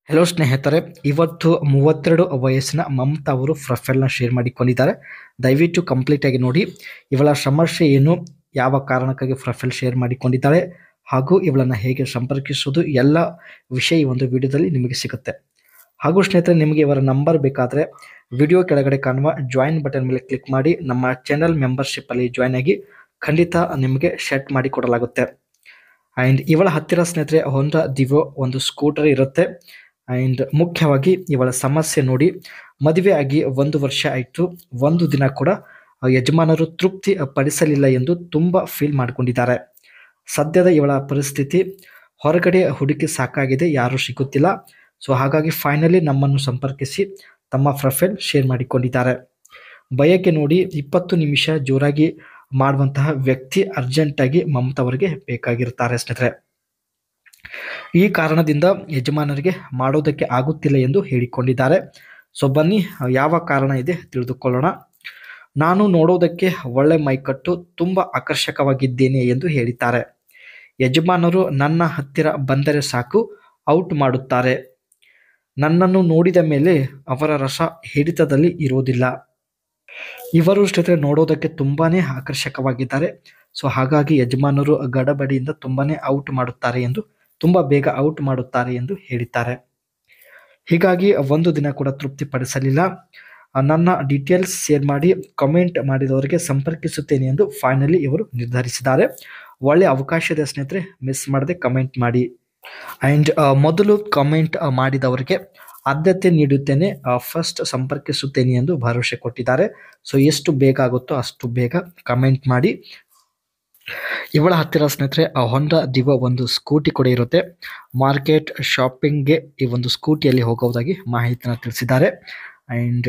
Hello ಸ್ನೇಹಿತರೆ, ಇವತ್ತು 32 ವಯಸ್ಸಿನ ಮಮತಾ ಅವರು ಪ್ರೊಫೈಲ್‌ನ ಶೇರ್ ಮಾಡಿಕೊಂಡಿದ್ದಾರೆ. ದಯವಿಟ್ಟು ಕಂಪ್ಲೀಟ್ ಆಗಿ ನೋಡಿ. ಇವಳ ಸಮಸ್ಯೆ ಏನು, ಯಾವ ಕಾರಣಕ್ಕಾಗಿ ಪ್ರೊಫೈಲ್ ಶೇರ್ ಮಾಡಿಕೊಂಡಿದ್ದಾಳೆ ಹಾಗೂ ಇವಳನ್ನು ಹೇಗೆ ಸಂಪರ್ಕಿಸುವುದು ಎಲ್ಲ ವಿಷಯ ಈ ಒಂದು ವಿಡಿಯೋದಲ್ಲಿ ನಿಮಗೆ ಸಿಗುತ್ತೆ. ಹಾಗೂ ಸ್ನೇಹಿತರೆ, ನಿಮಗೆ ಇವರ ನಂಬರ್ ಬೇಕಾದರೆ ವಿಡಿಯೋ ಕೆಳಗಡೆ ಕಾಣುವ ಜಾಯಿನ್ ಬಟನ್ ಮೇಲೆ ಕ್ಲಿಕ್ ಮಾಡಿ ನಮ್ಮ ಚಾನಲ್ ಮೆಂಬರ್ಶಿಪ್ಪಲ್ಲಿ ಜಾಯ್ನ್ ಆಗಿ ಖಂಡಿತ ನಿಮಗೆ ಸೆಟ್ ಮಾಡಿ ಕೊಡಲಾಗುತ್ತೆ. ಆ್ಯಂಡ್ ಇವಳ ಹತ್ತಿರ ಸ್ನೇಹಿತರೆ ಹೊಂಡಾ ದಿವೋ ಒಂದು ಸ್ಕೂಟರ್ ಇರುತ್ತೆ. ಆ್ಯಂಡ್ ಮುಖ್ಯವಾಗಿ ಇವಳ ಸಮಸ್ಯೆ ನೋಡಿ, ಮದುವೆ ಆಗಿ 1 ವರ್ಷ ಆಯಿತು, ಒಂದು ದಿನ ಕೂಡ ಯಜಮಾನರು ತೃಪ್ತಿ ಪಡಿಸಲಿಲ್ಲ ಎಂದು ತುಂಬ ಫೀಲ್ ಮಾಡಿಕೊಂಡಿದ್ದಾರೆ. ಸದ್ಯದ ಇವಳ ಪರಿಸ್ಥಿತಿ, ಹೊರಗಡೆ ಹುಡುಕಿ ಸಾಕಾಗಿದೆ, ಯಾರೂ ಸಿಗುತ್ತಿಲ್ಲ. ಸೊ ಹಾಗಾಗಿ ಫೈನಲಿ ನಮ್ಮನ್ನು ಸಂಪರ್ಕಿಸಿ ತಮ್ಮ ಪ್ರೊಫೈಲ್ ಶೇರ್ ಮಾಡಿಕೊಂಡಿದ್ದಾರೆ. ಬಯಕೆ ನೋಡಿ, 20 ನಿಮಿಷ ಜೋರಾಗಿ ಮಾಡುವಂತಹ ವ್ಯಕ್ತಿ ಅರ್ಜೆಂಟಾಗಿ ಮಮತಾ ಅವರಿಗೆ ಬೇಕಾಗಿರ್ತಾರೆ ಸ್ನೇಹಿತರೆ. ಈ ಕಾರಣದಿಂದ ಯಜಮಾನರಿಗೆ ಮಾಡೋದಕ್ಕೆ ಆಗುತ್ತಿಲ್ಲ ಎಂದು ಹೇಳಿಕೊಂಡಿದ್ದಾರೆ. ಸೊ ಬನ್ನಿ ಯಾವ ಕಾರಣ ಇದೆ ತಿಳಿದುಕೊಳ್ಳೋಣ. ನಾನು ನೋಡೋದಕ್ಕೆ ಒಳ್ಳೆ ಮೈಕಟ್ಟು, ತುಂಬ ಆಕರ್ಷಕವಾಗಿದ್ದೇನೆ ಎಂದು ಹೇಳಿದ್ದಾರೆ. ಯಜಮಾನರು ನನ್ನ ಹತ್ತಿರ ಬಂದರೆ ಸಾಕು ಔಟ್ ಮಾಡುತ್ತಾರೆ. ನನ್ನನ್ನು ನೋಡಿದ ಮೇಲೆ ಅವರ ರಸ ಹಿಡಿತದಲ್ಲಿ ಇರೋದಿಲ್ಲ. ಇವರು ಸ್ನೇಹಿತರೆ ನೋಡೋದಕ್ಕೆ ತುಂಬಾ ಆಕರ್ಷಕವಾಗಿದ್ದಾರೆ. ಸೊ ಹಾಗಾಗಿ ಯಜಮಾನರು ಗಡಬಡಿಯಿಂದ ತುಂಬಾ ಔಟ್ ಮಾಡುತ್ತಾರೆ ಎಂದು, ತುಂಬ ಬೇಗ ಔಟ್ ಮಾಡುತ್ತಾರೆ ಎಂದು ಹೇಳಿದ್ದಾರೆ. ಹೀಗಾಗಿ ಒಂದು ದಿನ ಕೂಡ ತೃಪ್ತಿಪಡಿಸಲಿಲ್ಲ. ನನ್ನ ಡೀಟೇಲ್ಸ್ ಶೇರ್ ಮಾಡಿ ಕಮೆಂಟ್ ಮಾಡಿದವರಿಗೆ ಸಂಪರ್ಕಿಸುತ್ತೇನೆ ಎಂದು ಫೈನಲಿ ಇವರು ನಿರ್ಧರಿಸಿದ್ದಾರೆ. ಒಳ್ಳೆಯ ಅವಕಾಶ ಇದೆ ಸ್ನೇಹಿತರೆ, ಮಿಸ್ ಮಾಡದೆ ಕಮೆಂಟ್ ಮಾಡಿ. ಆ್ಯಂಡ್ ಮೊದಲು ಕಮೆಂಟ್ ಮಾಡಿದವರಿಗೆ ಆದ್ಯತೆ ನೀಡುತ್ತೇನೆ, ಫಸ್ಟ್ ಸಂಪರ್ಕಿಸುತ್ತೇನೆ ಎಂದು ಭರವಸೆ ಕೊಟ್ಟಿದ್ದಾರೆ. ಸೊ ಎಷ್ಟು ಬೇಗ ಆಗುತ್ತೋ ಅಷ್ಟು ಬೇಗ ಕಮೆಂಟ್ ಮಾಡಿ. ಇವಳ ಹತ್ತಿರ ಸ್ನೇಹಿತರೆ ಹೊಂಡಾ ದಿವೋ ಒಂದು ಸ್ಕೂಟಿ ಕೂಡ ಇರುತ್ತೆ. ಮಾರ್ಕೆಟ್ ಶಾಪಿಂಗ್ಗೆ ಈ ಒಂದು ಸ್ಕೂಟಿಯಲ್ಲಿ ಹೋಗುವುದಾಗಿ ಮಾಹಿತಿಯನ್ನು ತಿಳಿಸಿದ್ದಾರೆ. ಆ್ಯಂಡ್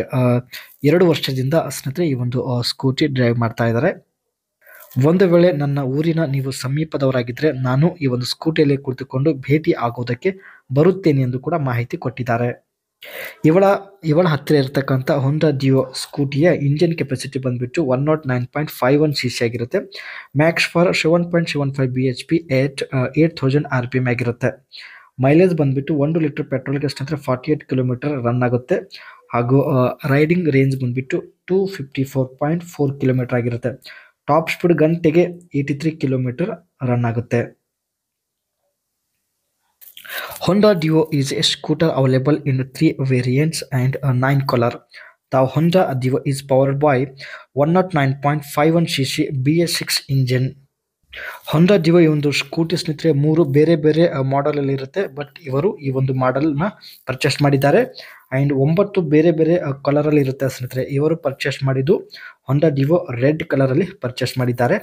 2 ವರ್ಷದಿಂದ ಸ್ನೇಹಿತರೆ ಈ ಒಂದು ಸ್ಕೂಟಿ ಡ್ರೈವ್ ಮಾಡ್ತಾ ಇದ್ದಾರೆ. ಒಂದು ವೇಳೆ ನನ್ನ ಊರಿನ ನೀವು ಸಮೀಪದವರಾಗಿದ್ದರೆ ನಾನು ಈ ಒಂದು ಸ್ಕೂಟಿಯಲ್ಲಿ ಕುಳಿತುಕೊಂಡು ಭೇಟಿ ಆಗೋದಕ್ಕೆ ಬರುತ್ತೇನೆ ಎಂದು ಕೂಡ ಮಾಹಿತಿ ಕೊಟ್ಟಿದ್ದಾರೆ. ಇವಳ ಹತ್ತಿರ ಇರತಕ್ಕಂಥ ಹೊಂಡಾ ದಿವೋ ಸ್ಕೂಟಿಯ ಇಂಜಿನ್ ಕೆಪಾಸಿಟಿ ಬಂದುಬಿಟ್ಟು 109.51 cc ಆಗಿರುತ್ತೆ. ಮ್ಯಾಕ್ಸ್ ಫಾರ್ 7.75 bhp 8000 RPM ಆಗಿರುತ್ತೆ. ಮೈಲೇಜ್ ಬಂದುಬಿಟ್ಟು 1 ಲೀಟರ್ ಪೆಟ್ರೋಲ್ಗೆ ಸ್ನೇಹಿತರೆ 48 ಕಿಲೋಮೀಟರ್ ರನ್ ಆಗುತ್ತೆ. ಹಾಗೂ ರೈಡಿಂಗ್ ರೇಂಜ್ ಬಂದುಬಿಟ್ಟು 254.4 ಕಿಲೋಮೀಟರ್ ಆಗಿರುತ್ತೆ. ಟಾಪ್ ಸ್ಪೀಡ್ ಗಂಟೆಗೆ 83 ಕಿಲೋಮೀಟರ್ ರನ್ ಆಗುತ್ತೆ. Honda Divo is a scooter available in 3 variants and 9 color. The Honda Divo is powered by 109.51 cc BS6 engine. ಹೊಂಡಾ ದಿವೋ ಈ ಒಂದು ಸ್ಕೂಟಿ ಸ್ನೇಹಿತರೆ 3 ಬೇರೆ ಬೇರೆ ಮಾಡೆಲಲ್ಲಿ ಇರುತ್ತೆ. ಬಟ್ ಇವರು ಈ ಒಂದು ಮಾಡೆಲ್ನ ಪರ್ಚೇಸ್ ಮಾಡಿದ್ದಾರೆ. ಆ್ಯಂಡ್ 9 ಬೇರೆ ಬೇರೆ ಕಲರಲ್ಲಿ ಇರುತ್ತೆ ಸ್ನೇಹಿತರೆ. ಇವರು ಪರ್ಚೇಸ್ ಮಾಡಿದ್ದು ಹೊಂಡಾ ದಿವೋ ರೆಡ್ ಕಲರಲ್ಲಿ ಪರ್ಚೇಸ್ ಮಾಡಿದ್ದಾರೆ.